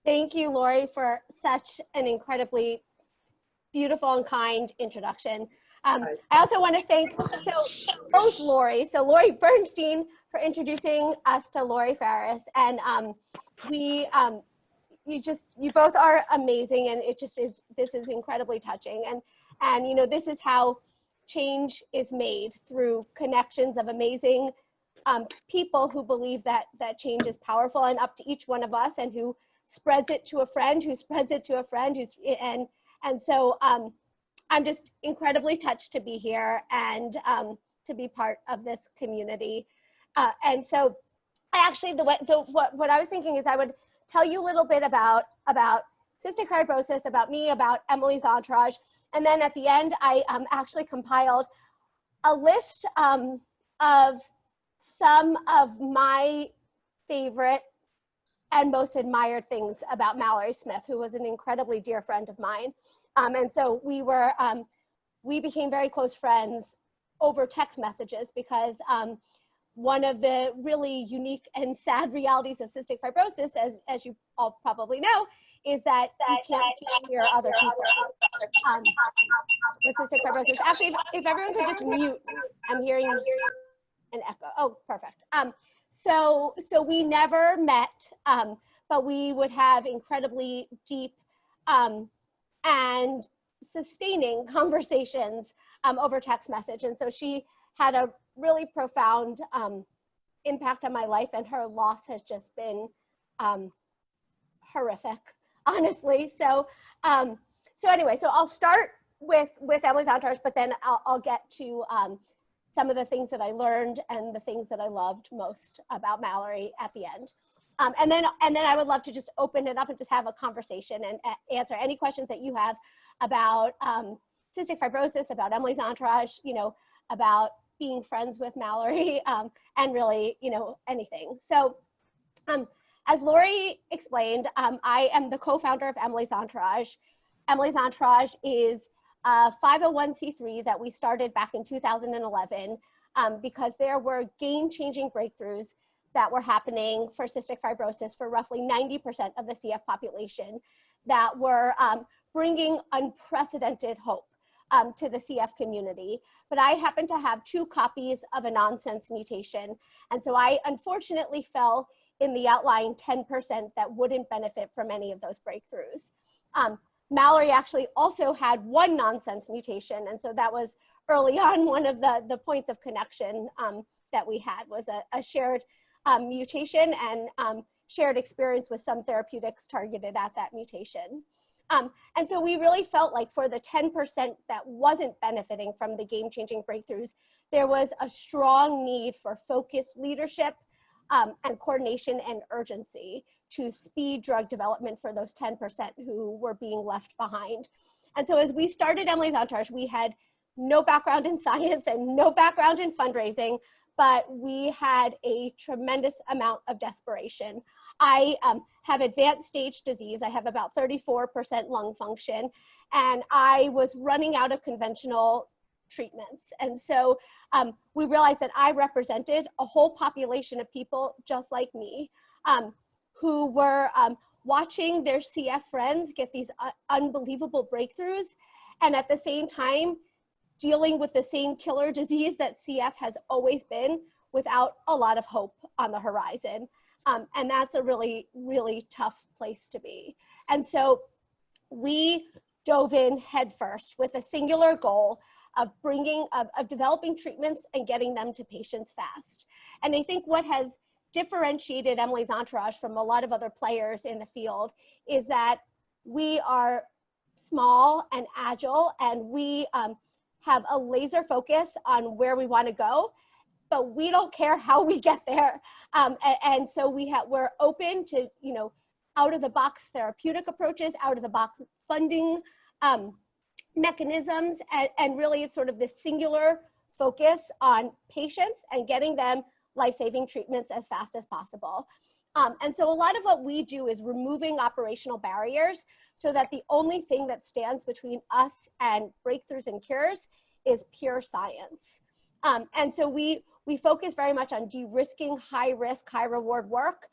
Thank you, Lori, for such an incredibly beautiful and kind introduction. I also want to thank both Lori, Lori Bernstein for introducing us to Lori Farris, and you both are amazing, and this is incredibly touching, and you know, this is how change is made, through connections of amazing people who believe that change is powerful and up to each one of us, and who spreads it to a friend, who spreads it to a friend, so I'm just incredibly touched to be here and to be part of this community. And so I actually, what I was thinking is I would tell you a little bit about cystic fibrosis, about me, about Emily's entourage. And then at the end, I actually compiled a list of some of my favorite and most admired things about Mallory Smith, who was an incredibly dear friend of mine. And so we became very close friends over text messages, because one of the really unique and sad realities of cystic fibrosis, as you all probably know, is that you can't hear other people with cystic fibrosis. Actually, if everyone could just mute, I'm hearing an echo. Oh, perfect. So we never met, but we would have incredibly deep and sustaining conversations over text message. And so she had a really profound impact on my life, and her loss has just been horrific, honestly. So anyway, so I'll start with Emily's entourage, but then I'll get to some of the things that I learned and the things that I loved most about Mallory at the end. And then I would love to just open it up and just have a conversation and answer any questions that you have about cystic fibrosis, about Emily's entourage, you know, about being friends with Mallory, and really, you know, anything. So as Lori explained, I am the co-founder of Emily's entourage. Emily's entourage is a 501c3 that we started back in 2011 because there were game-changing breakthroughs that were happening for cystic fibrosis for roughly 90% of the CF population that were bringing unprecedented hope to the CF community. But I happen to have 2 copies of a nonsense mutation. And so I unfortunately fell in the outlying 10% that wouldn't benefit from any of those breakthroughs. Mallory actually also had 1 nonsense mutation. And so that was early on one of the points of connection that we had, was a shared mutation and shared experience with some therapeutics targeted at that mutation. And so we really felt like for the 10% that wasn't benefiting from the game-changing breakthroughs, there was a strong need for focused leadership and coordination and urgency to speed drug development for those 10% who were being left behind. And so as we started Emily's entourage, we had no background in science and no background in fundraising, but we had a tremendous amount of desperation. I have advanced stage disease. I have about 34% lung function, and I was running out of conventional treatments. And so we realized that I represented a whole population of people just like me, who were watching their CF friends get these unbelievable breakthroughs, and at the same time, dealing with the same killer disease that CF has always been, without a lot of hope on the horizon. And that's a really, really tough place to be. And so we dove in headfirst with a singular goal of developing treatments and getting them to patients fast. And I think what has differentiated Emily's entourage from a lot of other players in the field is that we are small and agile, and we have a laser focus on where we want to go, but we don't care how we get there. And so we're open to, you know, out of the box therapeutic approaches, out of the box funding mechanisms, and really it's sort of this singular focus on patients and getting them life-saving treatments as fast as possible. And so a lot of what we do is removing operational barriers so that the only thing that stands between us and breakthroughs and cures is pure science. And so we focus very much on de-risking high-risk, high-reward work.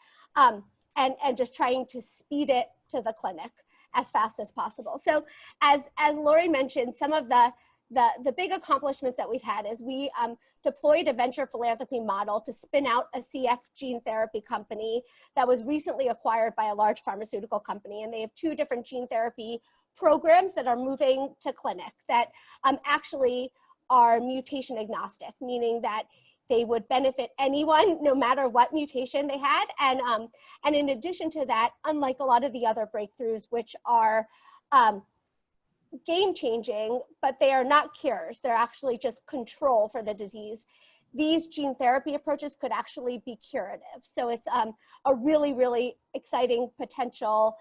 and just trying to speed it to the clinic as fast as possible. So as Lori mentioned, some of the big accomplishments that we've had is we deployed a venture philanthropy model to spin out a CF gene therapy company that was recently acquired by a large pharmaceutical company. And they have 2 different gene therapy programs that are moving to clinic that actually are mutation agnostic, meaning that they would benefit anyone no matter what mutation they had. And in addition to that, unlike a lot of the other breakthroughs, which are game-changing, but they are not cures. They're actually just control for the disease. These gene therapy approaches could actually be curative. So it's a really, really exciting potential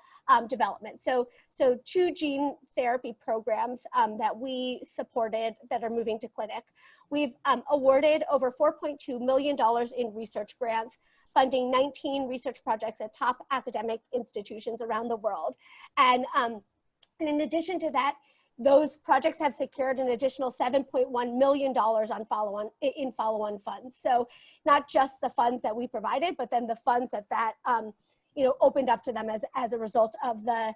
development. So 2 gene therapy programs that we supported that are moving to clinic. We've awarded over $4.2 million in research grants, funding 19 research projects at top academic institutions around the world. And in addition to that, those projects have secured an additional $7.1 million on follow-on funds. So not just the funds that we provided, but then the funds that opened up to them as a result of the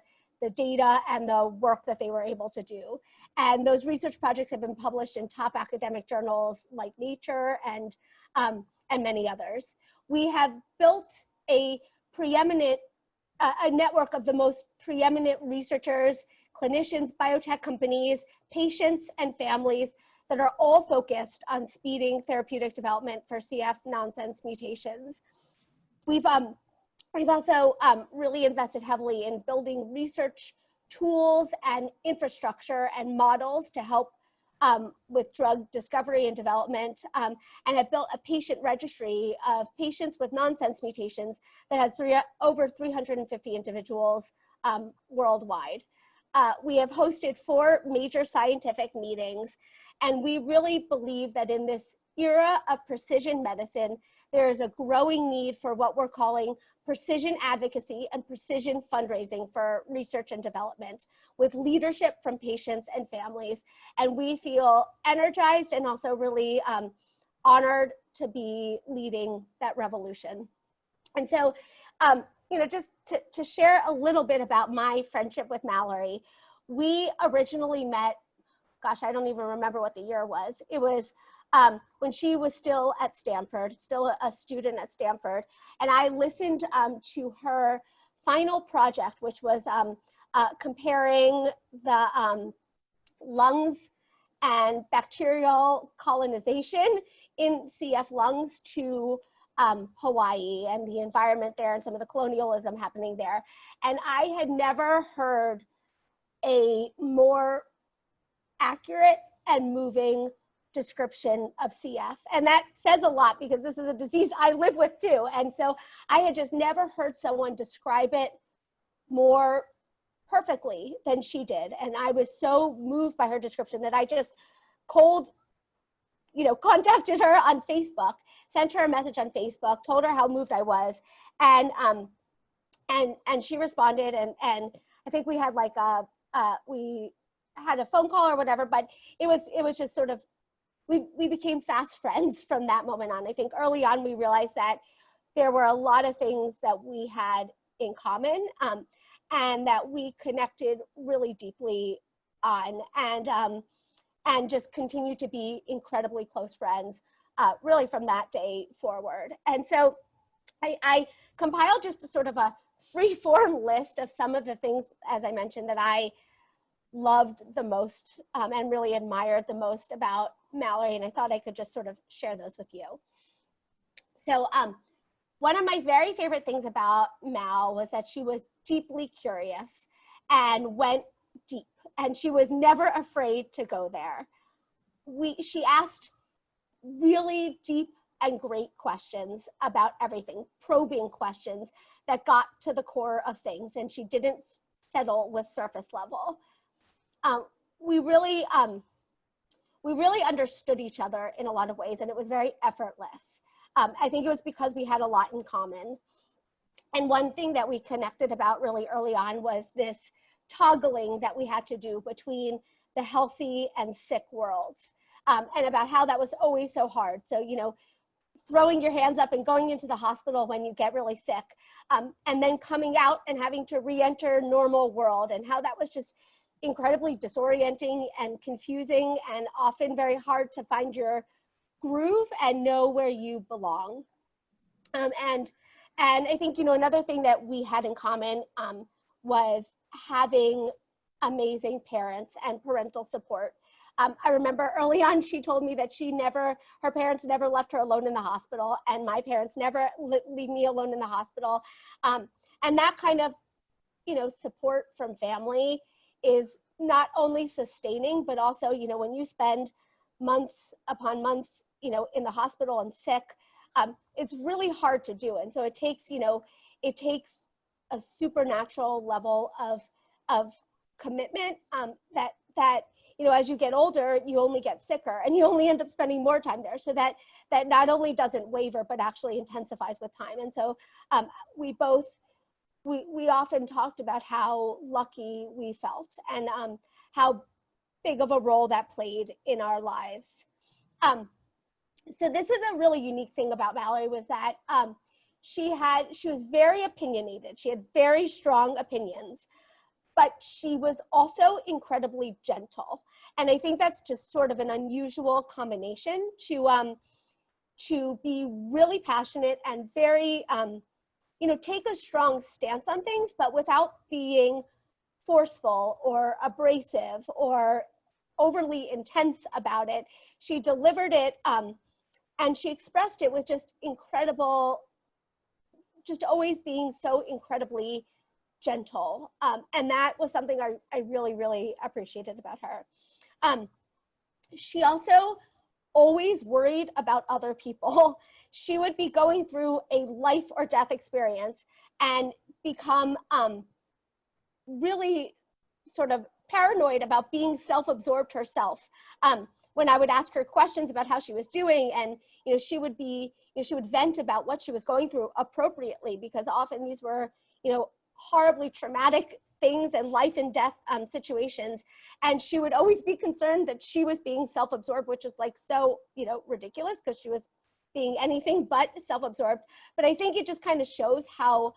data and the work that they were able to do. And those research projects have been published in top academic journals like Nature and many others. We have built a network of the most preeminent researchers, clinicians, biotech companies, patients, and families that are all focused on speeding therapeutic development for CF nonsense mutations. We've also really invested heavily in building research tools and infrastructure and models to help with drug discovery and development, and have built a patient registry of patients with nonsense mutations that has over 350 individuals worldwide. We have hosted 4 major scientific meetings, and we really believe that in this era of precision medicine, there is a growing need for what we're calling precision advocacy and precision fundraising for research and development, with leadership from patients and families. And we feel energized and also really honored to be leading that revolution. And so, just to share a little bit about my friendship with Mallory, we originally met, gosh, I don't even remember what the year was. It was when she was still at Stanford, still a student at Stanford. And I listened to her final project, which was comparing the lungs and bacterial colonization in CF lungs to Hawaii and the environment there and some of the colonialism happening there. And I had never heard a more accurate and moving description of CF. And that says a lot because this is a disease I live with too. And so I had just never heard someone describe it more perfectly than she did. And I was so moved by her description that I just contacted her on Facebook, sent her a message on Facebook, told her how moved I was. And she responded, and I think we had we had a phone call or whatever, but it was just sort of, we became fast friends from that moment on. I think early on we realized that there were a lot of things that we had in common, and that we connected really deeply on, and just continued to be incredibly close friends, really from that day forward. And so I compiled just a sort of a free-form list of some of the things, as I mentioned, that I loved the most and really admired the most about Mallory, and I thought I could just sort of share those with you. So one of my very favorite things about Mal was that she was deeply curious and went deep, and she was never afraid to go there. She asked really deep and great questions about everything, probing questions that got to the core of things, and she didn't settle with surface level. We really understood each other in a lot of ways, and it was very effortless. I think it was because we had a lot in common. And one thing that we connected about really early on was this toggling that we had to do between the healthy and sick worlds, and about how that was always so hard. So, throwing your hands up and going into the hospital when you get really sick, and then coming out and having to re-enter normal world, and how that was just incredibly disorienting and confusing and often very hard to find your groove and know where you belong. And I think, you know, another thing that we had in common was having amazing parents and parental support. I remember early on, she told me that her parents never left her alone in the hospital, and my parents never leave me alone in the hospital. And that kind of, you know, support from family is not only sustaining, but also, you know, when you spend months upon months, you know, in the hospital and sick, it's really hard to do. And so it takes, you know, it takes a supernatural level of commitment that, you know, as you get older, you only get sicker and you only end up spending more time there. So that not only doesn't waver, but actually intensifies with time. And so we often talked about how lucky we felt and how big of a role that played in our lives. So this was a really unique thing about Mallory, was that she was very opinionated. She had very strong opinions, but she was also incredibly gentle. And I think that's just sort of an unusual combination to be really passionate and very, you know, take a strong stance on things, but without being forceful or abrasive or overly intense about it. She delivered it and she expressed it with just incredible, just always being so incredibly gentle. And that was something I really, really appreciated about her. She also always worried about other people. She would be going through a life or death experience and become really sort of paranoid about being self-absorbed herself. When I would ask her questions about how she was doing, and you know, she would vent about what she was going through appropriately, because often these were, you know, horribly traumatic things and life and death situations, and she would always be concerned that she was being self-absorbed, which is like so, you know, ridiculous, because she was being anything but self-absorbed. But I think it just kind of shows how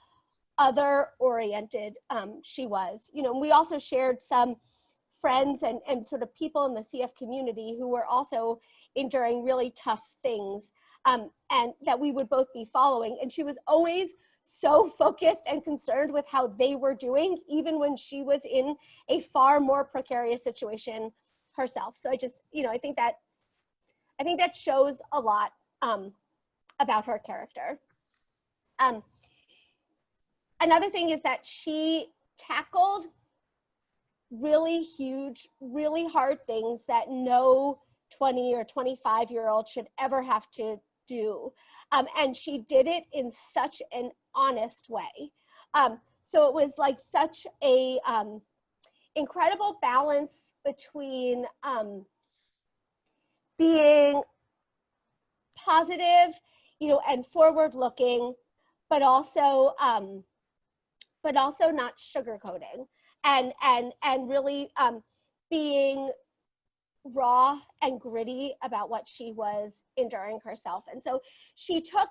other oriented she was. You know, we also shared some friends and sort of people in the CF community who were also enduring really tough things, and that we would both be following. And she was always so focused and concerned with how they were doing, even when she was in a far more precarious situation herself. So I just, you know, I think that shows a lot about her character. Another thing is that she tackled really huge, really hard things that no 20 or 25-year-old should ever have to do. And she did it in such an honest way. So it was like such a incredible balance between being positive, you know, and forward-looking, but also not sugarcoating, and really being raw and gritty about what she was enduring herself. And so she took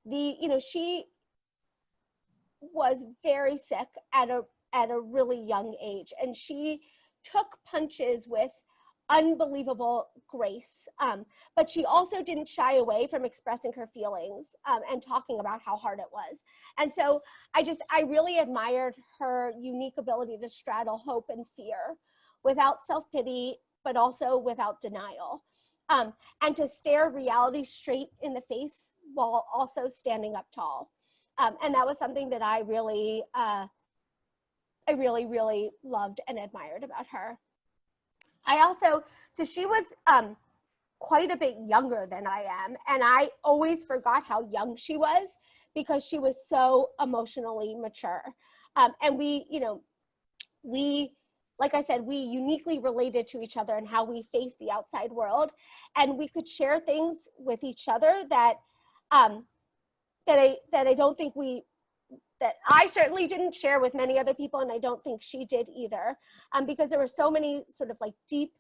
she was very sick at a really young age, and she took punches with unbelievable grace, but she also didn't shy away from expressing her feelings and talking about how hard it was. And so I really admired her unique ability to straddle hope and fear without self-pity, but also without denial, and to stare reality straight in the face while also standing up tall. And that was something that I really loved and admired about her. So she was quite a bit younger than I am, and I always forgot how young she was because she was so emotionally mature. And we, like I said, we uniquely related to each other and how we face the outside world, and we could share things with each other that I certainly didn't share with many other people, and I don't think she did either, because there were so many sort of like deep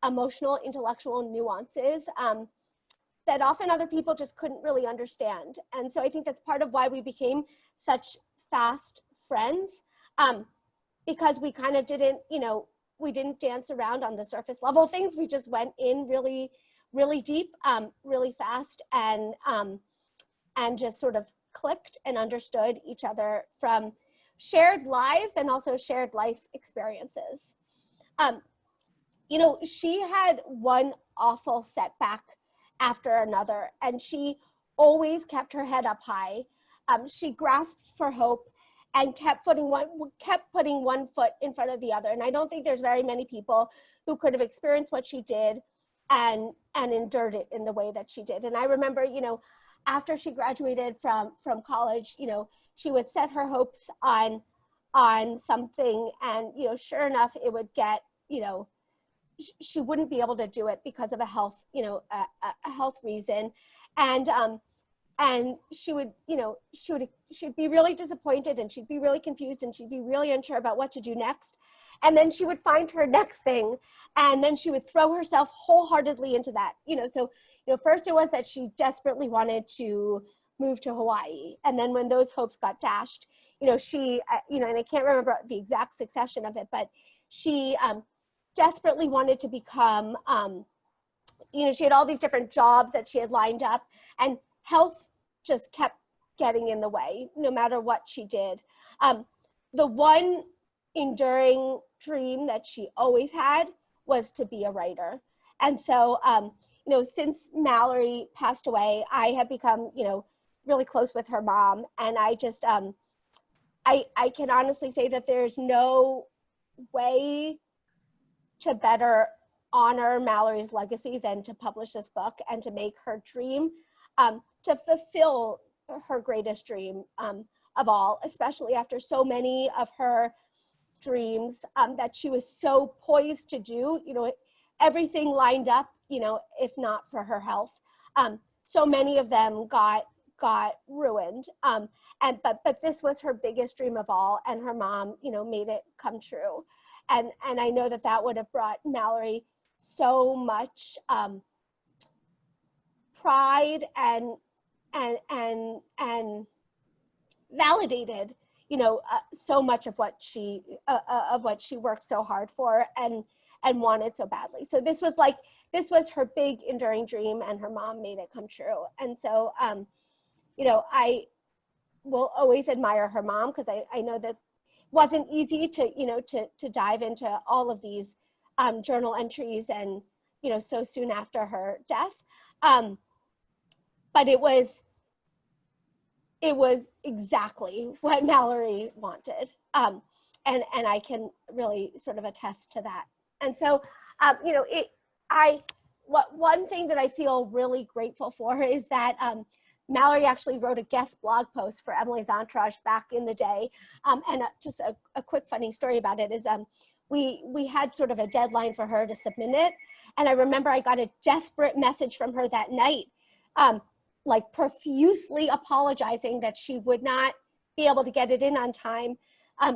emotional, intellectual nuances that often other people just couldn't really understand. And so I think that's part of why we became such fast friends, because we kind of didn't, we didn't dance around on the surface level things. We just went in really, really deep, really fast, and just sort of clicked and understood each other from shared lives and also shared life experiences. She had one awful setback after another, and she always kept her head up high. She grasped for hope and kept putting one foot in front of the other. And I don't think there's very many people who could have experienced what she did and endured it in the way that she did. And I remember, after she graduated from college, she would set her hopes on something, and sure enough, it would get, she wouldn't be able to do it because of a health, a health reason. And she would be really disappointed, and she'd be really confused, and she'd be really unsure about what to do next. And then she would find her next thing, and then she would throw herself wholehearted into that. So first it was that she desperately wanted to move to Hawaii, and then when those hopes got dashed, she, and I can't remember the exact succession of it, but she desperately wanted to become, she had all these different jobs that she had lined up, and health just kept getting in the way no matter what she did. The one enduring dream that she always had was to be a writer. And so, since Mallory passed away, I have become, really close with her mom. And I just, I can honestly say that there's no way to better honor Mallory's legacy than to publish this book and to make her dream, to fulfill her greatest dream of all, especially after so many of her dreams that she was so poised to do, everything lined up, if not for her health. So many of them got ruined. But this was her biggest dream of all, and her mom, made it come true. And I know that would have brought Mallory so much pride and validated, so much of what she worked so hard for and wanted so badly. So this was her big enduring dream, and her mom made it come true. And so, I will always admire her mom, because I know that wasn't easy to dive into all of these journal entries, and so soon after her death, but it was exactly what Mallory wanted, and I can really sort of attest to that. And so one thing that I feel really grateful for is that Mallory actually wrote a guest blog post for Emily's Entourage back in the day. And just a quick funny story about it is we had sort of a deadline for her to submit it. And I remember I got a desperate message from her that night, like profusely apologizing that she would not be able to get it in on time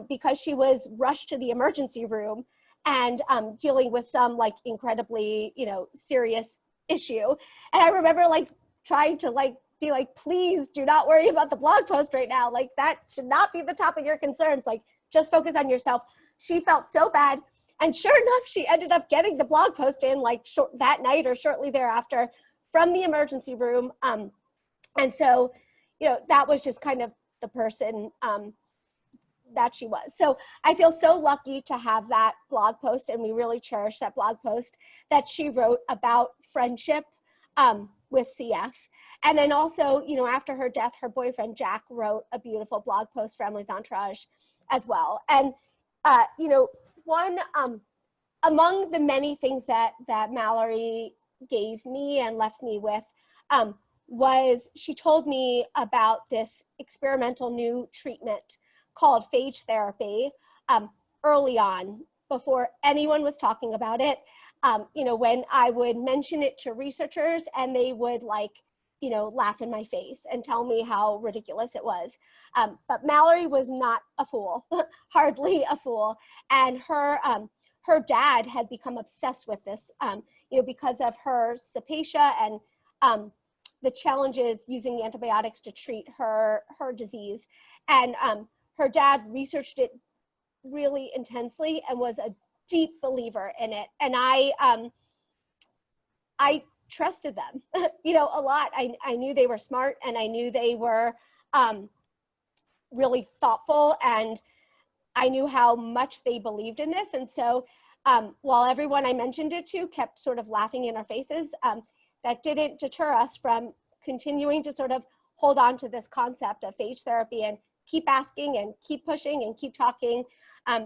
because she was rushed to the emergency room and dealing with some like incredibly, serious issue. And I remember like trying to be like, please do not worry about the blog post right now. Like that should not be the top of your concerns. Like just focus on yourself. She felt so bad. And sure enough, she ended up getting the blog post in like that night or shortly thereafter from the emergency room. And so, that was just kind of the person that she was. So I feel so lucky to have that blog post, and we really cherish that blog post that she wrote about friendship with CF. And then also, after her death, her boyfriend Jack wrote a beautiful blog post for Emily's Entourage as well. And, one among the many things that Mallory gave me and left me with was she told me about this experimental new treatment called phage therapy early on, before anyone was talking about it. When I would mention it to researchers, and they would laugh in my face and tell me how ridiculous it was. But Mallory was not a fool, hardly a fool. And her dad had become obsessed with this, because of her cepacia and the challenges using antibiotics to treat her disease. And her dad researched it really intensely and was a deep believer in it. And I trusted them, a lot. I knew they were smart, and I knew they were really thoughtful, and I knew how much they believed in this. And so while everyone I mentioned it to kept sort of laughing in our faces, that didn't deter us from continuing to sort of hold on to this concept of phage therapy and keep asking and keep pushing and keep talking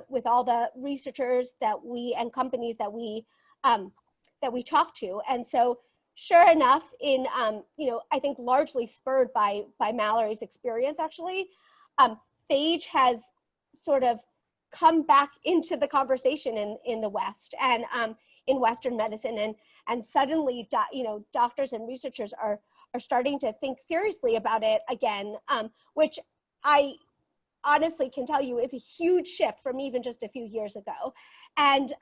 with all the researchers and companies that we talk to. And so sure enough, in, I think largely spurred by Mallory's experience, actually, phage has sort of come back into the conversation in the West and in Western medicine. And suddenly, doctors and researchers are starting to think seriously about it again, which I honestly can tell you is a huge shift from even just a few years ago. And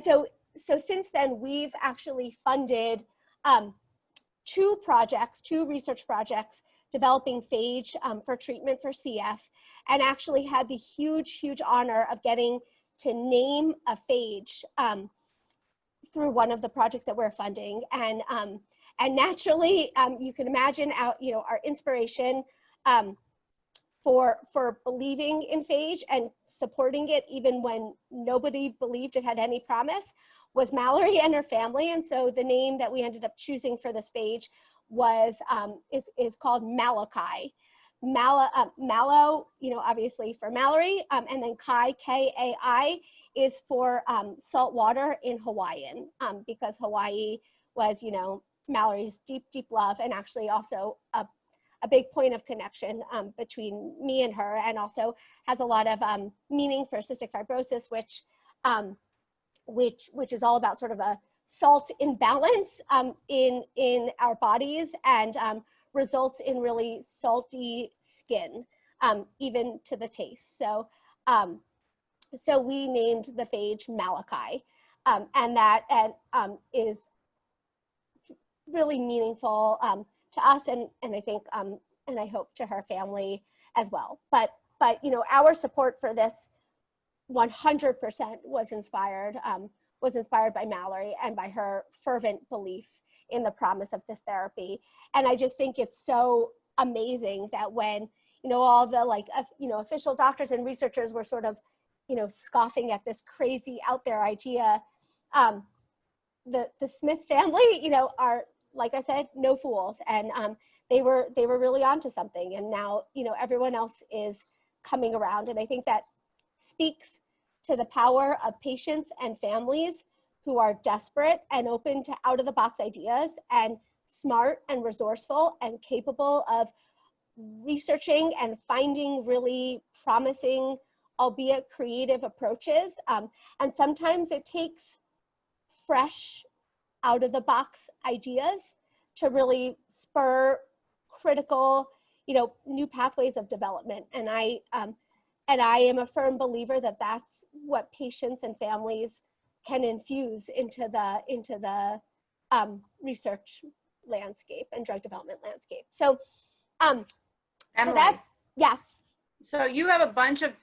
so since then, we've actually funded two research projects developing phage for treatment for CF, and actually had the huge honor of getting to name a phage through one of the projects that we're funding. And naturally, you can imagine our inspiration for believing in phage and supporting it even when nobody believed it had any promise was Mallory and her family. And so the name that we ended up choosing for this phage is called Malachi. Mallow, obviously for Mallory, and then Kai, Kai, is for salt water in Hawaiian, because Hawaii was, Mallory's deep love, and actually also a big point of connection between me and her, and also has a lot of meaning for cystic fibrosis, which is all about sort of a salt imbalance in our bodies, and results in really salty skin, even to the taste. So we named the phage Malachi, and that is really meaningful to us, and I think and I hope to her family as well. But our support for this 100% was inspired by Mallory and by her fervent belief in the promise of this therapy. And I just think it's so amazing that when, all the official doctors and researchers were sort of, scoffing at this crazy out there idea, the Smith family, are, like I said, no fools. And they were really onto something. And now, everyone else is coming around. And I think that speaks to the power of patients and families who are desperate and open to out-of-the-box ideas, and smart and resourceful and capable of researching and finding really promising, albeit creative approaches. And sometimes it takes fresh, out-of-the-box ideas to really spur critical, new pathways of development. And I am a firm believer that that's what patients and families can infuse into the research landscape and drug development landscape. So, Emily, so that's, yes. So you have a bunch of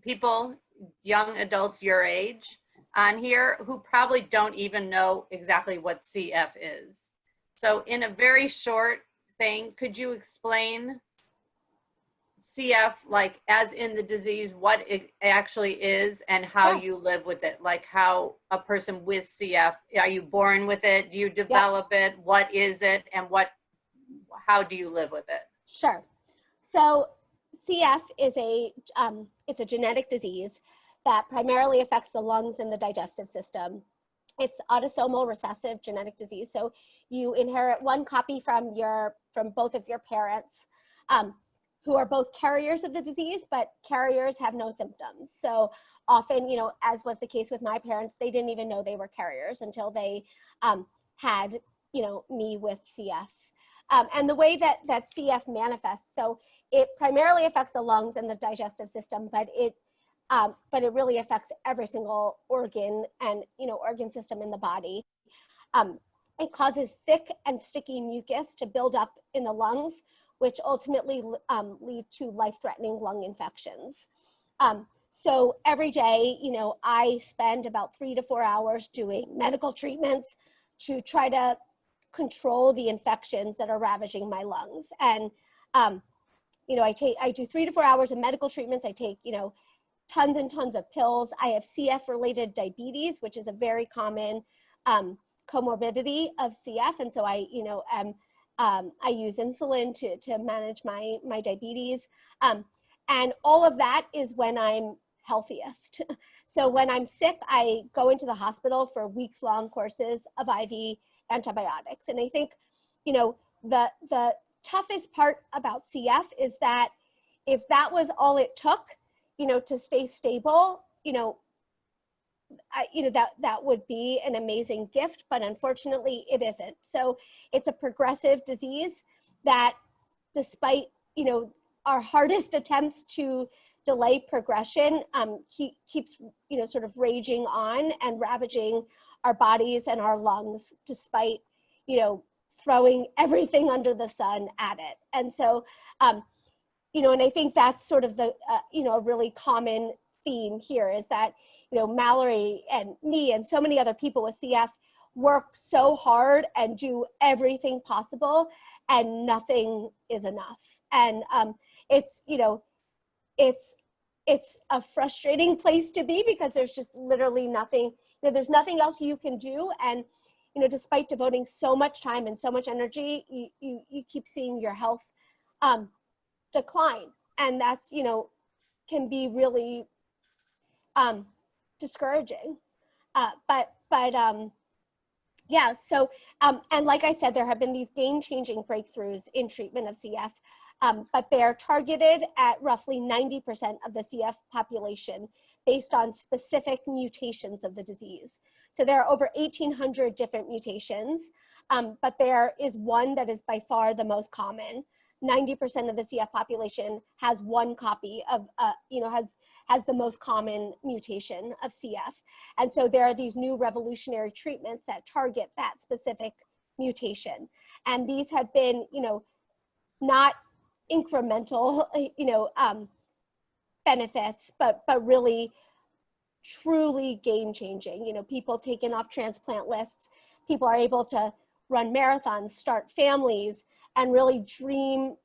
people, young adults your age on here who probably don't even know exactly what CF is. So in a very short thing, could you explain CF, like as in the disease, what it actually is and how you live with it? Like how a person with CF, are you born with it? Do you develop it? What is it? And how do you live with it? Sure. So CF is it's a genetic disease that primarily affects the lungs and the digestive system. It's autosomal recessive genetic disease. So you inherit one copy from both of your parents, who are both carriers of the disease, but carriers have no symptoms. So often, as was the case with my parents, they didn't even know they were carriers until they had, me with CF. And the way that CF manifests, so it primarily affects the lungs and the digestive system, but it really affects every single organ and, organ system in the body. it causes thick and sticky mucus to build up in the lungs, which ultimately lead to life-threatening lung infections. So every day, I spend about 3 to 4 hours doing medical treatments to try to control the infections that are ravaging my lungs. And, I do 3 to 4 hours of medical treatments. I take, tons and tons of pills. I have CF-related diabetes, which is a very common comorbidity of CF. And so I use insulin to manage my diabetes. And all of that is when I'm healthiest. So when I'm sick, I go into the hospital for weeks-long courses of IV antibiotics. And I think, the toughest part about CF is that if that was all it took, to stay stable, that would be an amazing gift, but unfortunately it isn't. So it's a progressive disease that, despite, our hardest attempts to delay progression, keeps, sort of raging on and ravaging our bodies and our lungs, despite, throwing everything under the sun at it. And so, and I think that's sort of the, a really common theme here is that, Mallory and me and so many other people with CF work so hard and do everything possible, and nothing is enough. And it's a frustrating place to be, because there's just literally nothing, there's nothing else you can do. And, despite devoting so much time and so much energy, you keep seeing your health decline. And that's, can be really discouraging. Yeah, so, and like I said, there have been these game-changing breakthroughs in treatment of CF, but they are targeted at roughly 90% of the CF population based on specific mutations of the disease. So there are over 1,800 different mutations, but there is one that is by far the most common. 90% of the CF population has one copy of, has the most common mutation of CF. And so there are these new revolutionary treatments that target that specific mutation. And these have been, not incremental, benefits, but really truly game-changing. People taken off transplant lists, people are able to run marathons, start families, and really dream,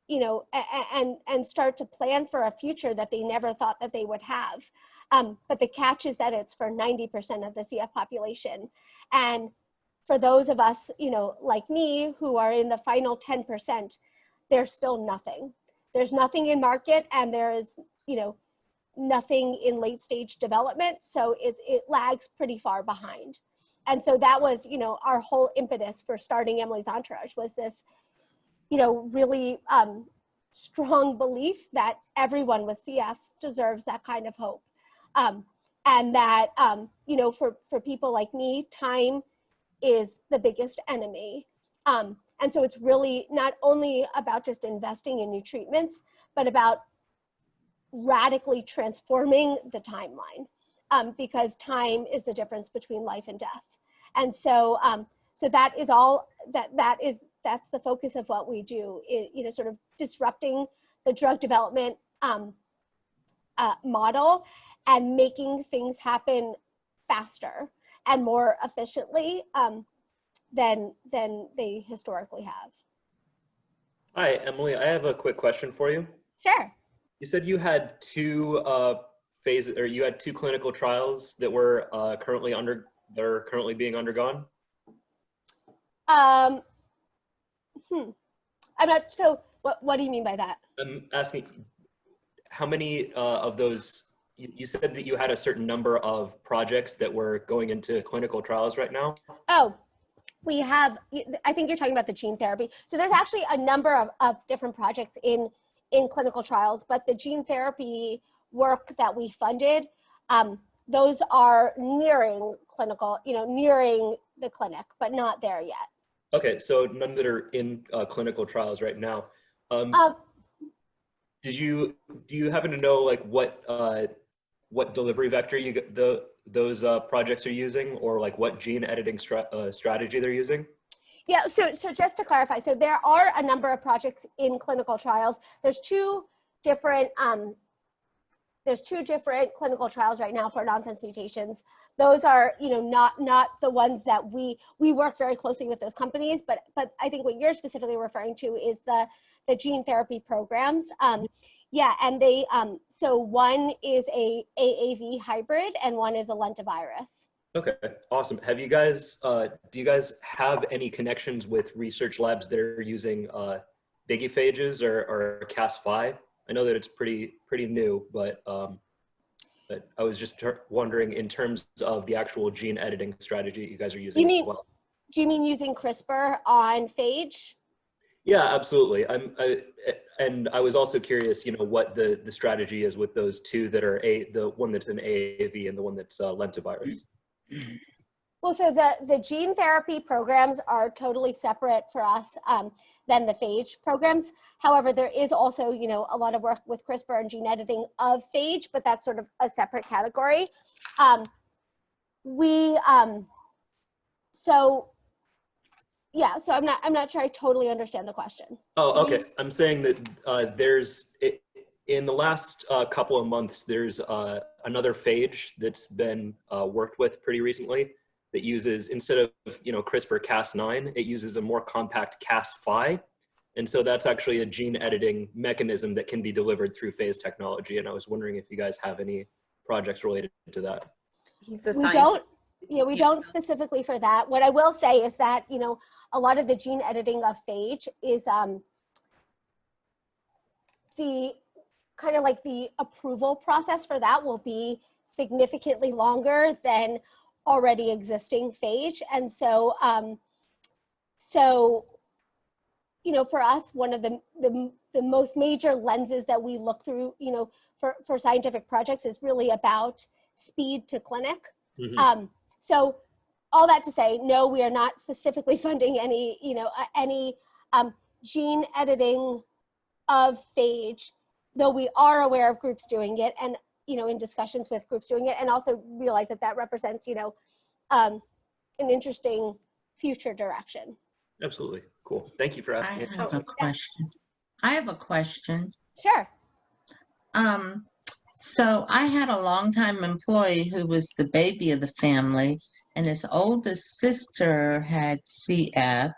and start to plan for a future that they never thought that they would have. But the catch is that it's for 90% of the CF population. And for those of us, like me, who are in the final 10%, there's still nothing. There's nothing in market, and there is, nothing in late stage development. So it lags pretty far behind. And so that was, our whole impetus for starting Emily's Entourage, was this, really strong belief that everyone with CF deserves that kind of hope. And that, for people like me, time is the biggest enemy. And so it's really not only about just investing in new treatments, but about radically transforming the timeline, because time is the difference between life and death. And so, so that is all, that's the focus of what we do, sort of disrupting the drug development model and making things happen faster and more efficiently than they historically have. Hi, Emily. I have a quick question for you. Sure. You said you had two clinical trials that were currently being undergone. I'm not, so what do you mean by that? I'm asking how many of those, you said that you had a certain number of projects that were going into clinical trials right now? Oh, we have, I think you're talking about the gene therapy. So there's actually a number of different projects in clinical trials, but the gene therapy work that we funded, those are nearing clinical, nearing the clinic, but not there yet. Okay, so none that are in clinical trials right now. Do you happen to know like what what delivery vector those projects are using, or like what gene editing strategy they're using? Yeah, so just to clarify, so there are a number of projects in clinical trials. There's two different clinical trials right now for nonsense mutations. Those are, not the ones that we work very closely with those companies, but I think what you're specifically referring to is the gene therapy programs. Yeah, and they, so one is a AAV hybrid and one is a lentivirus. Okay, awesome. Have you guys, do you guys have any connections with research labs that are using bigophages or Cas5? I know that it's pretty new, but I was just wondering in terms of the actual gene editing strategy you guys are using as well. Do you mean using CRISPR on phage? Yeah, absolutely. And I was also curious, what the strategy is with those two that are the one that's an AAV and the one that's lentivirus. Well, so the gene therapy programs are totally separate for us than the phage programs. However, there is also, a lot of work with CRISPR and gene editing of phage, but that's sort of a separate category. Yeah, so I'm not sure I totally understand the question. Oh, okay. I'm saying that in the last couple of months, there's another phage that's been worked with pretty recently that uses, instead of CRISPR Cas9, it uses a more compact Cas5. And so that's actually a gene editing mechanism that can be delivered through phase technology. And I was wondering if you guys have any projects related to that. We don't specifically for that. What I will say is that, a lot of the gene editing of phage is the kind of like the approval process for that will be significantly longer than already existing phage. And so, for us, one of the most major lenses that we look through, for scientific projects is really about speed to clinic. Mm-hmm. So all that to say, no, we are not specifically funding any gene editing of phage, though we are aware of groups doing it and, in discussions with groups doing it, and also realize that represents, an interesting future direction. Absolutely. Cool. Thank you for asking. I have a question. Sure. So I had a longtime employee who was the baby of the family, and his oldest sister had CF,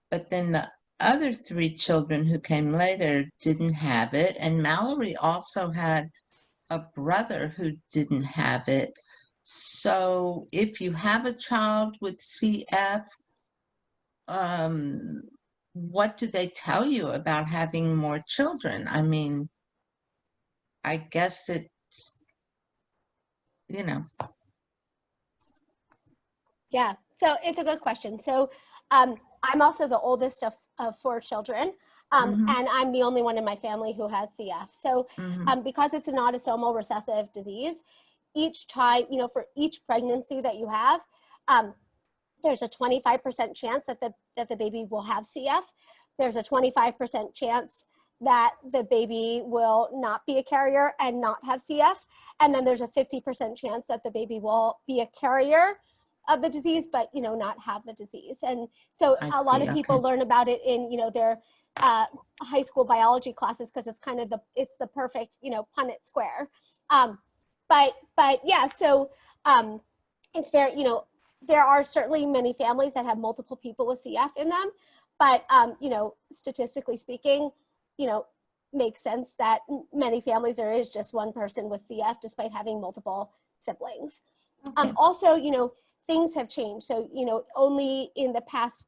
but then the other three children who came later didn't have it. And Mallory also had a brother who didn't have it. So if you have a child with CF, what do they tell you about having more children? I mean, I guess it's, Yeah, so it's a good question. So I'm also the oldest of four children, and I'm the only one in my family who has CF. So because it's an autosomal recessive disease, each time, for each pregnancy that you have, there's a 25% chance that the baby will have CF. There's a 25% chance that the baby will not be a carrier and not have CF. And then there's a 50% chance that the baby will be a carrier of the disease, but, not have the disease. And so a lot of people learn about it in, their high school biology classes, because it's kind of it's the perfect, Punnett square. But yeah, so it's fair, there are certainly many families that have multiple people with CF in them, but, statistically speaking, makes sense that many families, there is just one person with CF despite having multiple siblings. Okay. Also, things have changed. So, only in the past,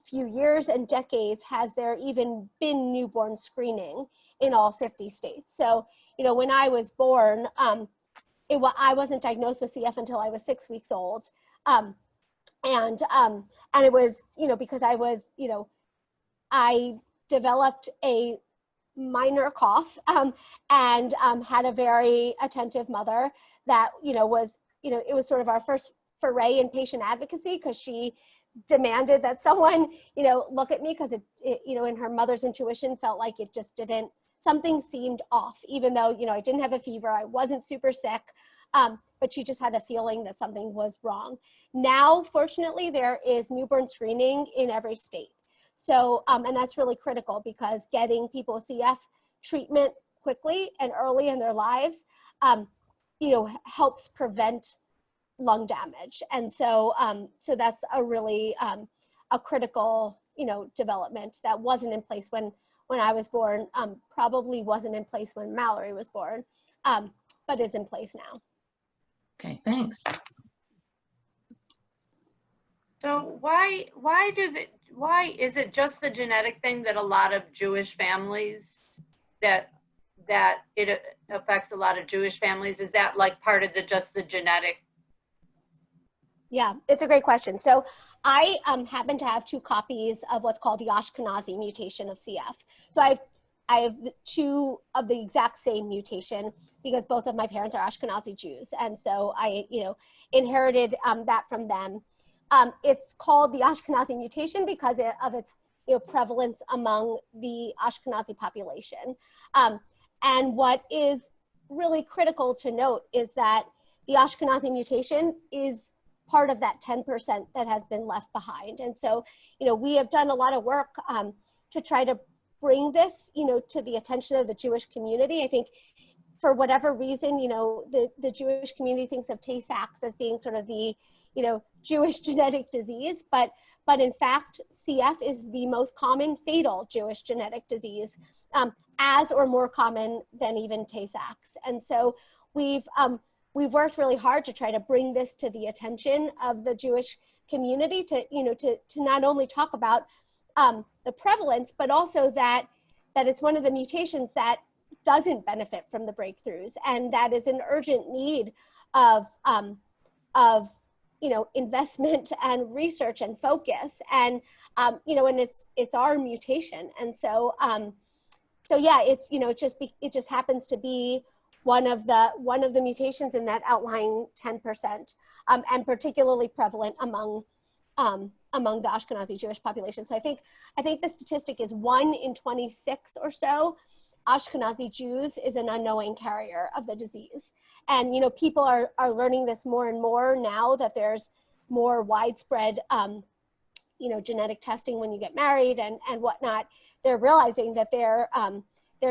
few years and decades has there even been newborn screening in all 50 states. So, when I was born, I wasn't diagnosed with CF until I was 6 weeks old. And it was, because I was, I developed a minor cough and had a very attentive mother that, was, it was sort of our first foray in patient advocacy, because she demanded that someone, look at me, because it, in her mother's intuition felt like it just didn't something seemed off, even though, you know, I didn't have a fever, I wasn't super sick, but she just had a feeling that something was wrong. Now, fortunately, there is newborn screening in every state. So, and that's really critical, because getting people with CF treatment quickly and early in their lives, you know, helps prevent lung damage. And so, so that's a really a critical, you know, development that wasn't in place when I was born, probably wasn't in place when Mallory was born, but is in place now. Okay, thanks. So why is it just the genetic thing that a lot of Jewish families, that it affects a lot of Jewish families? Is that like part of just the genetic? Yeah, it's a great question. So I happen to have 2 copies of what's called the Ashkenazi mutation of CF. So I have 2 of the exact same mutation, because both of my parents are Ashkenazi Jews. And so I, you know, inherited that from them. It's called the Ashkenazi mutation because of its, you know, prevalence among the Ashkenazi population. And what is really critical to note is that the Ashkenazi mutation is part of that 10% that has been left behind. And so, you know, we have done a lot of work to try to bring this, you know, to the attention of the Jewish community. I think for whatever reason, you know, the Jewish community thinks of Tay-Sachs as being sort of the, you know, Jewish genetic disease, but in fact, CF is the most common fatal Jewish genetic disease, as or more common than even Tay-Sachs. And so we've worked really hard to try to bring this to the attention of the Jewish community, to, you know, to not only talk about the prevalence, but also that it's one of the mutations that doesn't benefit from the breakthroughs, and that is an urgent need of you know, investment and research and focus, and you know, and it's our mutation. And so so yeah, it's, you know, it just happens to be one of the mutations in that outlying 10%, and particularly prevalent among the Ashkenazi Jewish population. So I think the statistic is 1 in 26 or so Ashkenazi Jews is an unknowing carrier of the disease. And, you know, people are learning this more and more now that there's more widespread, you know, genetic testing when you get married and whatnot. They're realizing that they're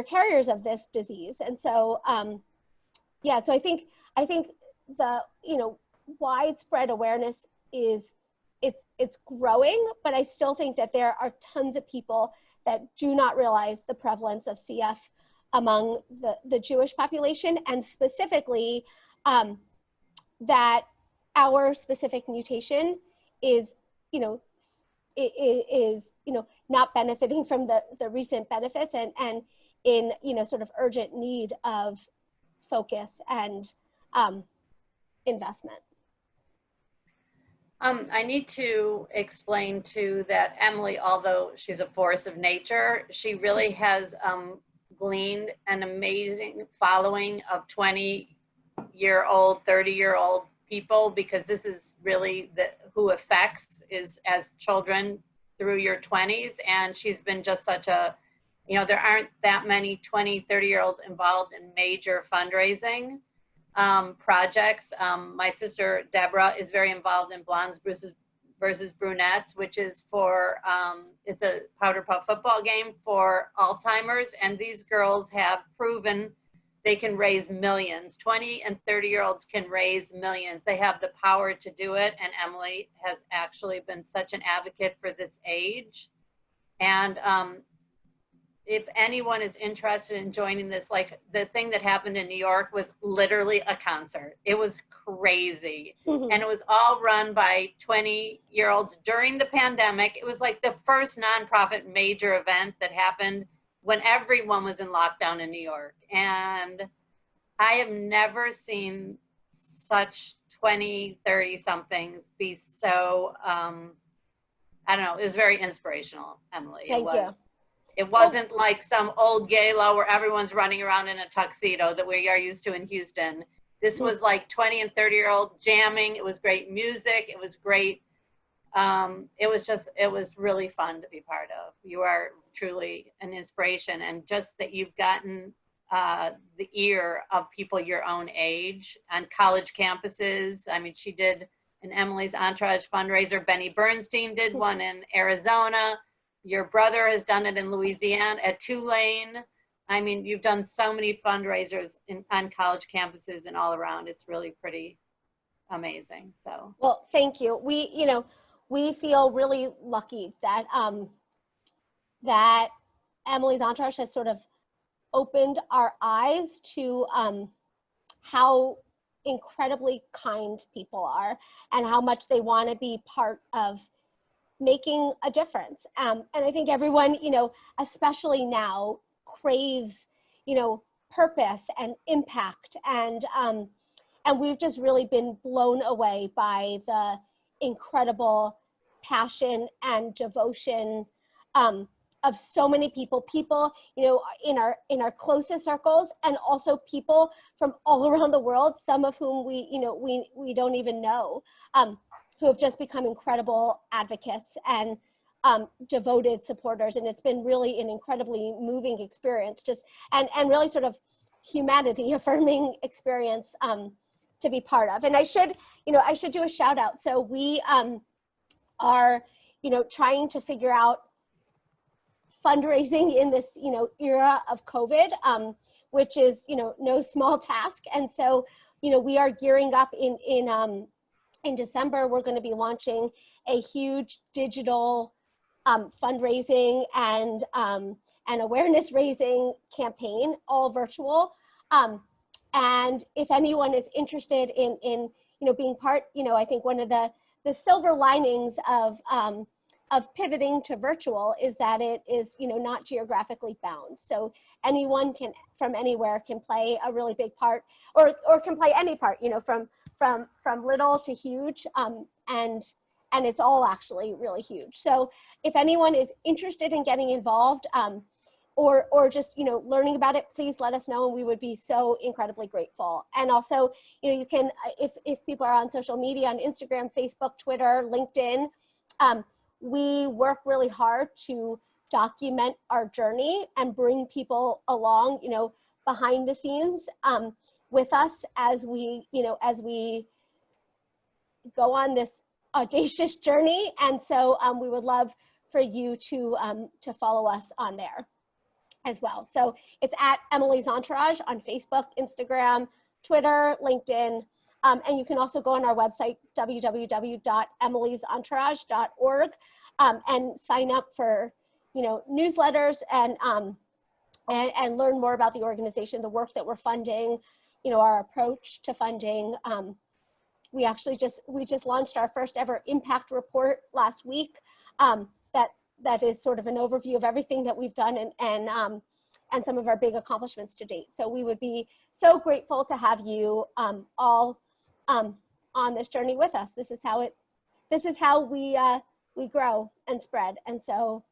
carriers of this disease. And so, yeah, so I think the, you know, widespread awareness is, it's growing, but I still think that there are tons of people that do not realize the prevalence of CF among the Jewish population, and specifically that our specific mutation is, you know, is, you know, not benefiting from the recent benefits, and in, you know, sort of urgent need of focus and investment. I need to explain too that Emily, although she's a force of nature, she really has gleaned an amazing following of 20-year-old, 30-year-old people, because this is really who affects is as children through your 20s. And she's been just such a, you know, there aren't that many 20, 30-year-olds involved in major fundraising projects. My sister Deborah is very involved in Blondes versus Brunettes, which is for, it's a powder puff football game for Alzheimer's. And these girls have proven they can raise millions. 20 and 30-year-olds can raise millions. They have the power to do it. And Emily has actually been such an advocate for this age. And if anyone is interested in joining this, like the thing that happened in New York was literally a concert. It was crazy. And it was all run by 20-year-olds during the pandemic. It was like the first nonprofit major event that happened when everyone was in lockdown in New York. And I have never seen such 20, 30 somethings be so, I don't know, it was very inspirational, Emily. Thank you. It wasn't like some old gala where everyone's running around in a tuxedo that we are used to in Houston. This was like 20 and 30-year-old jamming. It was great music. It was great. It was really fun to be part of. You are truly an inspiration. And just that you've gotten the ear of people your own age on college campuses. I mean, she did an Emily's Entourage fundraiser. Benny Bernstein did one in Arizona. Your brother has done it in Louisiana at Tulane. I mean, you've done so many fundraisers on college campuses and all around. It's really pretty amazing. So, well, thank you. We feel really lucky that that Emily's Entourage has sort of opened our eyes to how incredibly kind people are and how much they want to be part of making a difference. And I think everyone, especially now, craves, purpose and impact. And we've just really been blown away by the incredible passion and devotion of so many people, in our closest circles, and also people from all around the world, some of whom we don't even know, who have just become incredible advocates and devoted supporters. And it's been really an incredibly moving experience, and really sort of humanity affirming experience to be part of. And I should do a shout out. So we are, trying to figure out fundraising in this, era of COVID, which is, no small task. And so, we are gearing up in December. We're going to be launching a huge digital fundraising and awareness raising campaign, all virtual. And if anyone is interested in being part, I think one of the silver linings of pivoting to virtual is that it is, not geographically bound. So anyone from anywhere can play a really big part, or can play any part, from little to huge, and it's all actually really huge. So if anyone is interested in getting involved, or just, learning about it, please let us know, and we would be so incredibly grateful. And also, you can, if people are on social media, on Instagram, Facebook, Twitter, LinkedIn, we work really hard to document our journey and bring people along, behind the scenes with us as we go on this audacious journey. And so we would love for you to follow us on there as well. So it's at Emily's Entourage on Facebook, Instagram, Twitter, LinkedIn. And you can also go on our website, www.emilysentourage.org, and sign up for, newsletters and learn more about the organization, the work that we're funding, our approach to funding. We just launched our first ever impact report last week. That is sort of an overview of everything that we've done and some of our big accomplishments to date. So we would be so grateful to have you all on this journey with us. This is how we grow and spread. And so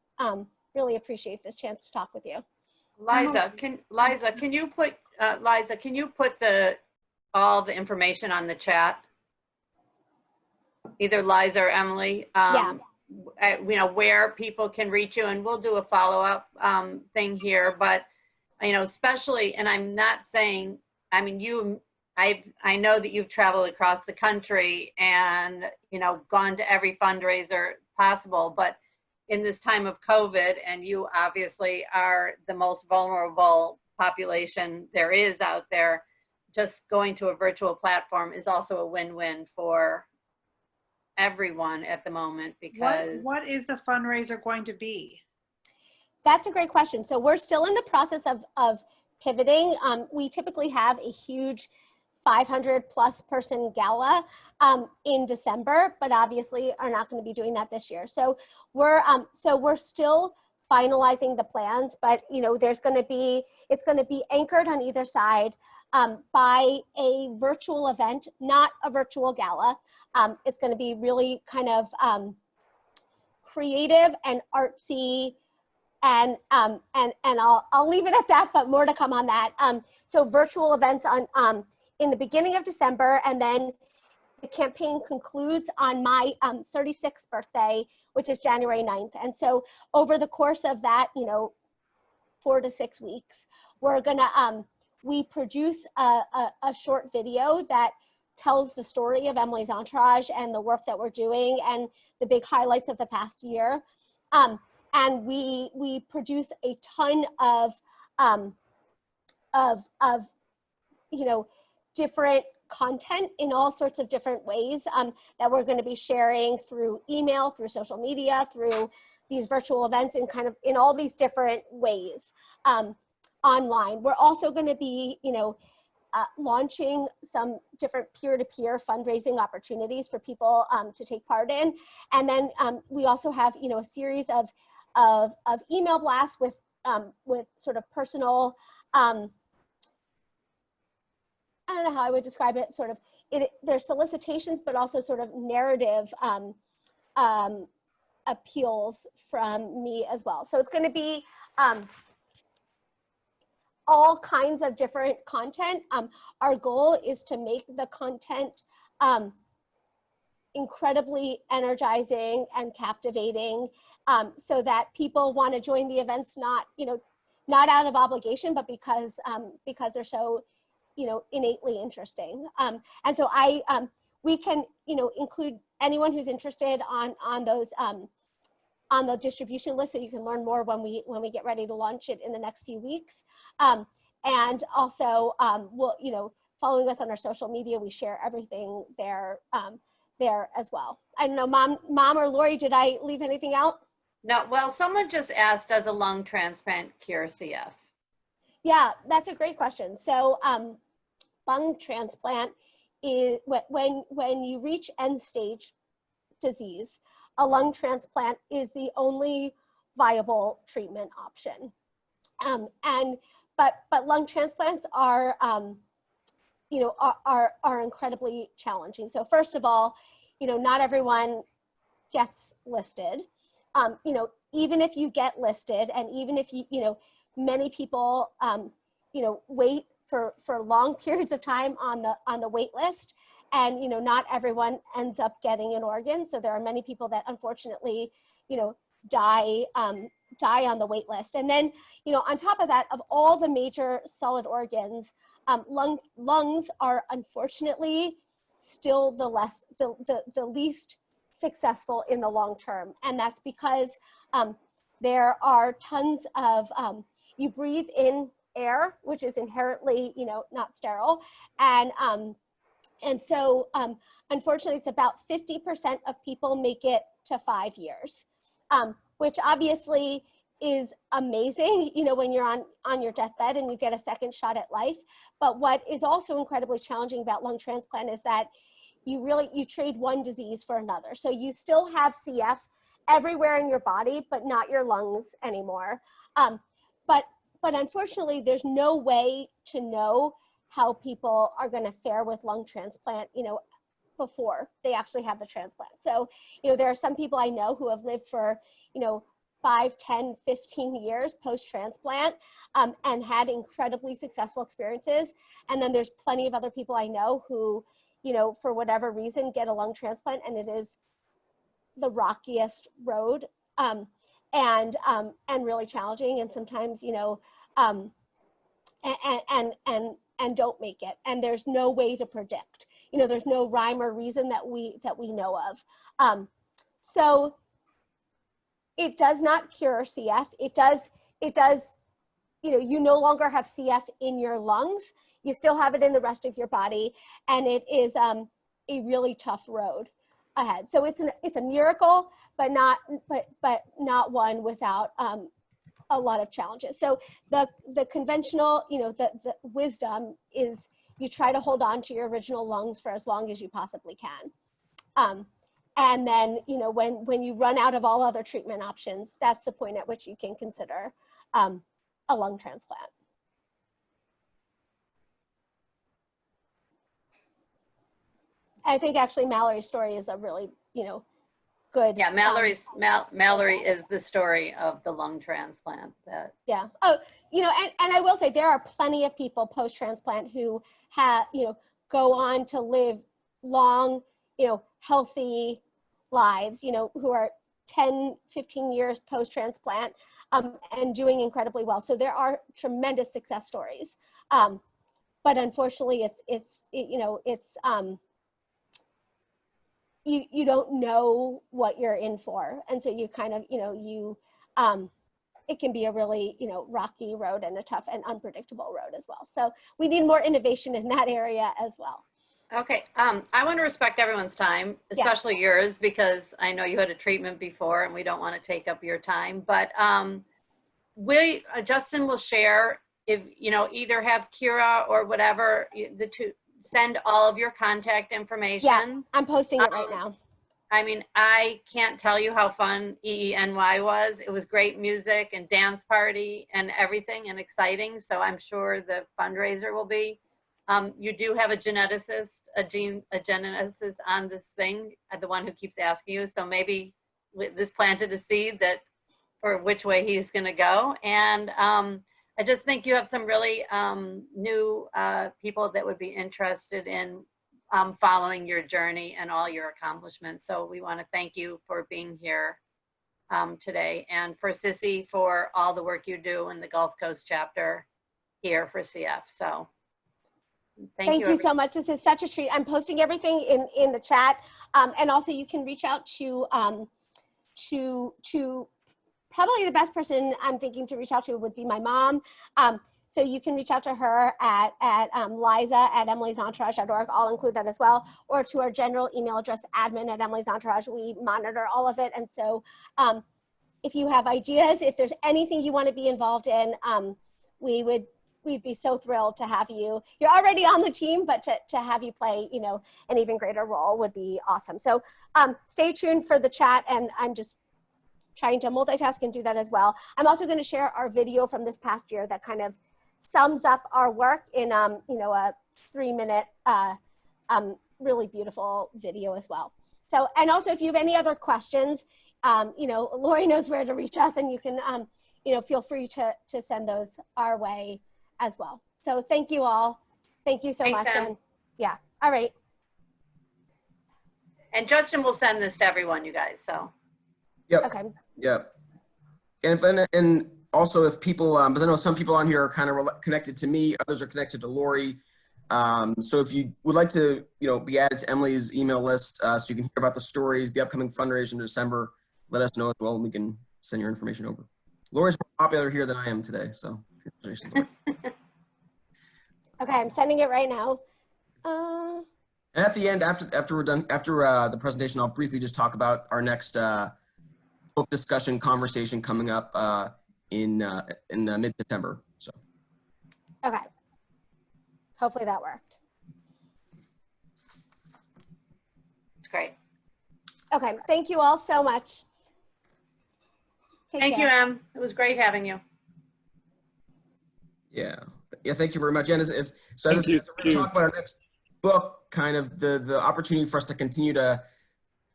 really appreciate this chance to talk with you. Liza, can you put all the information on the chat? Either Liza or Emily. Yeah. Where people can reach you, and we'll do a follow-up thing here. But especially, and I'm not saying, I mean, I know that you've traveled across the country and gone to every fundraiser possible, but in this time of COVID, and you obviously are the most vulnerable population there is out there, just going to a virtual platform is also a win-win for everyone at the moment. Because what is the fundraiser going to be? That's a great question. So we're still in the process of pivoting. We typically have a huge 500+ person gala in December, but obviously are not going to be doing that this year. So we're still finalizing the plans, but it's going to be anchored on either side by a virtual event, not a virtual gala. It's going to be really kind of creative and artsy, and I'll leave it at that, but more to come on that. So virtual events in the beginning of December, and then the campaign concludes on my 36th birthday, which is January 9th. And so over the course of that, 4 to 6 weeks, we're gonna, we produce a short video that tells the story of Emily's Entourage and the work that we're doing and the big highlights of the past year. And we produce a ton of different content in all sorts of different ways that we're going to be sharing through email, through social media, through these virtual events, and kind of in all these different ways online. We're also going to be, launching some different peer-to-peer fundraising opportunities for people to take part in. And then we also have, a series of email blasts with sort of personal, I don't know how I would describe it, sort of, there's solicitations, but also sort of narrative appeals from me as well. So it's going to be all kinds of different content. Our goal is to make the content incredibly energizing and captivating, so that people want to join the events, not out of obligation, but because they're so innately interesting. And so we can include anyone who's interested on those on the distribution list, so you can learn more when we get ready to launch it in the next few weeks. And also, we'll, following us on our social media, we share everything there as well. I don't know, Mom or Lori, did I leave anything out? No, well, someone just asked, does a lung transplant cure CF? Yeah, that's a great question. So lung transplant is when you reach end stage disease, a lung transplant is the only viable treatment option. But lung transplants are incredibly challenging. So first of all, not everyone gets listed. Even if you get listed, and even if many people wait for long periods of time on the wait list, and not everyone ends up getting an organ. So there are many people that unfortunately die on the wait list. And then on top of that, of all the major solid organs, lungs are unfortunately still the least successful in the long term. And that's because there are tons of, you breathe in air, which is inherently, not sterile. And so unfortunately, it's about 50% of people make it to 5 years, which obviously is amazing, when you're on your deathbed and you get a second shot at life. But what is also incredibly challenging about lung transplant is that you trade one disease for another. So you still have CF everywhere in your body, but not your lungs anymore. But unfortunately, there's no way to know how people are going to fare with lung transplant, before they actually have the transplant. So, there are some people I know who have lived for, 5, 10, 15 years post-transplant and had incredibly successful experiences. And then there's plenty of other people I know who, for whatever reason, get a lung transplant, and it is the rockiest road and really challenging, and sometimes, and don't make it. And there's no way to predict. There's no rhyme or reason that we know of. So it does not cure CF. It does, you no longer have CF in your lungs. You still have it in the rest of your body, and it is a really tough road ahead. So it's a miracle, but not one without a lot of challenges. So the conventional, the wisdom is you try to hold on to your original lungs for as long as you possibly can. And then, when you run out of all other treatment options, that's the point at which you can consider a lung transplant. I think actually Mallory's story is a really, good. Yeah, Mallory is the story of the lung transplant. Yeah. Oh, and I will say there are plenty of people post-transplant who have, go on to live long, healthy lives, who are 10, 15 years post-transplant and doing incredibly well. So there are tremendous success stories. But unfortunately, you don't know what you're in for. And so you kind of, it can be a really, rocky road and a tough and unpredictable road as well. So we need more innovation in that area as well. Okay, I want to respect everyone's time, especially yours, because I know you had a treatment before and we don't want to take up your time. But Justin will share, if either have Kira or whatever, send all of your contact information. Yeah, I'm posting it right now. I mean, I can't tell you how fun EENY was. It was great music and dance party and everything, and exciting. So I'm sure the fundraiser will be. You do have a geneticist on this thing, the one who keeps asking you. So maybe this planted a seed that, or which way he's going to go. And I just think you have some really new people that would be interested in following your journey and all your accomplishments. So we want to thank you for being here today, and for Sissy for all the work you do in the Gulf Coast chapter here for CF. So thank you so much. This is such a treat. I'm posting everything in the chat, and also you can reach out to probably the best person I'm thinking to reach out to would be my mom. So you can reach out to her at liza@emilysentourage.org. I'll include that as well, or to our general email address, admin@emilysentourage. We monitor all of it. And so if you have ideas, if there's anything you want to be involved in, we'd be so thrilled to have you. You're already on the team, but to have you play, an even greater role would be awesome. So stay tuned for the chat, and I'm just trying to multitask and do that as well. I'm also going to share our video from this past year that kind of sums up our work in a 3-minute really beautiful video as well. So, and also if you have any other questions, Lori knows where to reach us, and you can feel free to send those our way as well. So thank you all. Thank you so much. Em. And yeah, all right. And Justin will send this to everyone, you guys. So. Yep. Okay. Yep. And also if people, because I know some people on here are kind of connected to me, others are connected to Lori. So if you would like to, be added to Emily's email list, so you can hear about the stories, the upcoming fundraiser in December, let us know as well, and we can send your information over. Lori's more popular here than I am today, so. Okay, I'm sending it right now. At the end, after we're done, after the presentation, I'll briefly just talk about our next book discussion conversation coming up in mid-September. So. Okay. Hopefully that worked. It's great. Okay, thank you all so much. Take Thank care. you, Em. It was great having you. Yeah, thank you very much. And so as we're going to talk about our next book, kind of the opportunity for us to continue to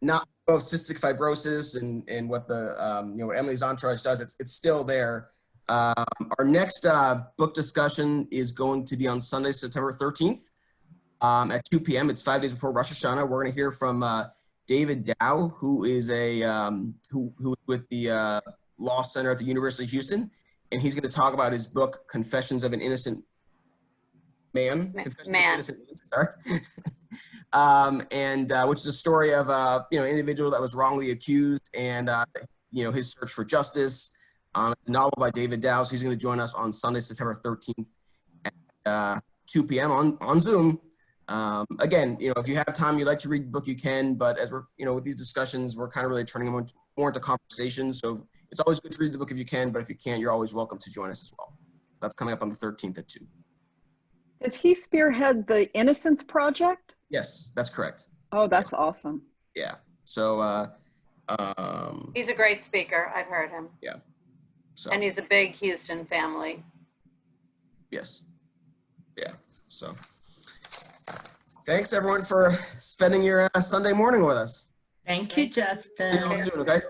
not know of cystic fibrosis and what the what Emily's Entourage does, it's still there. Our next book discussion is going to be on Sunday, September 13th at 2 p.m. It's 5 days before Rosh Hashanah. We're going to hear from David Dow, who is who is with the Law Center at the University of Houston, and he's going to talk about his book, Confessions of an Innocent Man. Sorry. Which is a story of an individual that was wrongly accused, and his search for justice. A novel by David Dow. So he's going to join us on Sunday, September 13th at 2 p.m. on Zoom. Again, if you have time, you'd like to read the book, you can. But as we're, with these discussions, we're kind of really turning them more into conversations. So it's always good to read the book if you can. But if you can't, you're always welcome to join us as well. That's coming up on the 13th at 2. Does he spearhead the Innocence Project? Yes, that's correct. Oh, that's awesome. Yeah. So He's a great speaker. I've heard him. Yeah. So, and he's a big Houston family. Yes. Yeah. So thanks everyone for spending your Sunday morning with us. Thank you, Justin. See you all soon, okay?